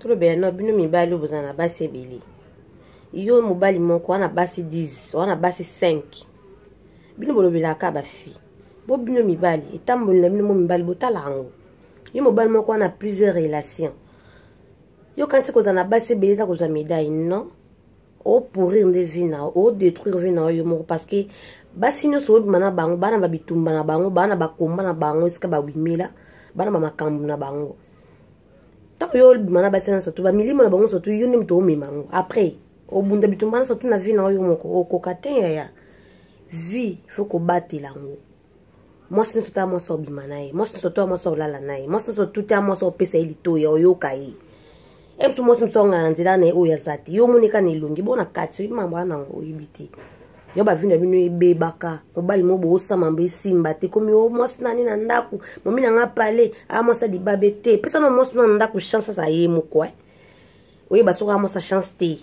Trop bien, non, bino mibali vous en a basi bili. Yo mobali moko wana basi 10, wana basi 5. Bino bolo bilaka ba fi. Bo bino mibali, etamboli na bino mibali botala ngo. Yo mobali moko wana plusieurs relations. Yo quand tu na basi bili ta koza médaille non. O pourrir de vie na, o détruire vie na yo moko parce que basi nyo so bimana bango, bana ba bitumba na bango, bana ba komba na bango, iska ba wimela, bana ba makambu na bango. Tant yo bimana basi na surtout ba milimo na bango surtout yo nim to mimango. Après au bunda bitumba surtout na vie na yo moko o kokaten ya vie faut ko battre lango. Moi c'est tout à moi so bimana e, moi c'est surtout à moi so lala na e, moi c'est surtout à moi so pesa ilito ya yo kai. Emsu moi c'est so ngana nzela na o ya zati yo monika ne longi bona kati mambo na ngo ibiti. Yo ba vina bino ebe baka mobali mo bo sama mbe simba te komi o moi nani na ndaku momi na nga pale a moi sa di babete pesa no moi na ndaku chance sa ye mo quoi. Oui ba so moi sa chance te.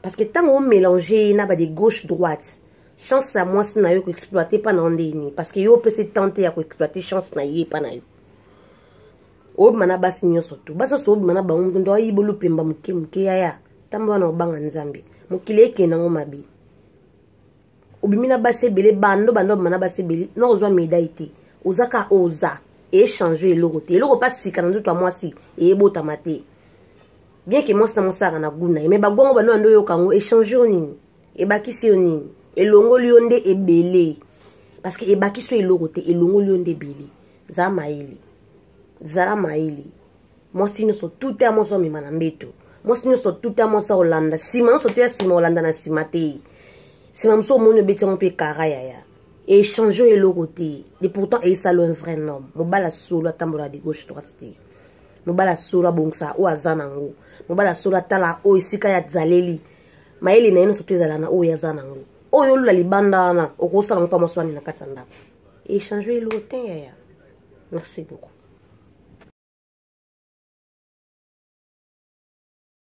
Parce que tant on mélanger na ba de gauche droite. Chance à moi na yo ko exploiter pas na ndeni parce que yo peut se tenter à ko exploiter chance na ye pas na yo. O mana basi nyoso tu. Baso so mana ba ndo ayibulu pemba muke ya. Tamba na obanga nzambe. Mukile ke na ngomabi. Obimina basi bele bando mana basi bele no ozwa médaille ozaka oza échanger l'autre. L'autre pas si kana toi moi si et bota maté. Bien que moi c'est mon sara na guna mais bagongo bano ndo yo kango échanger onini e bakisi onini elongo lionde ebele parce que e bakiso eloko elongo lionde ebele za maili zara maili moi si nous sommes tout à moi so mi manambeto moi si nous sommes tout à moi so Hollanda sima so te sima Hollanda na simate sima mso mono beti on pe karaya ya échanger eloko te et pourtant e salo un vrai homme mobala solo tambola de gauche droite te mobala solo bongsa o azanango mobala solo tala o isika ya zaleli maeli na ino soto ezalana o ya zanango o yo lula libanda na okosala mpa moswani na katanda échanger eloko te ya merci beaucoup.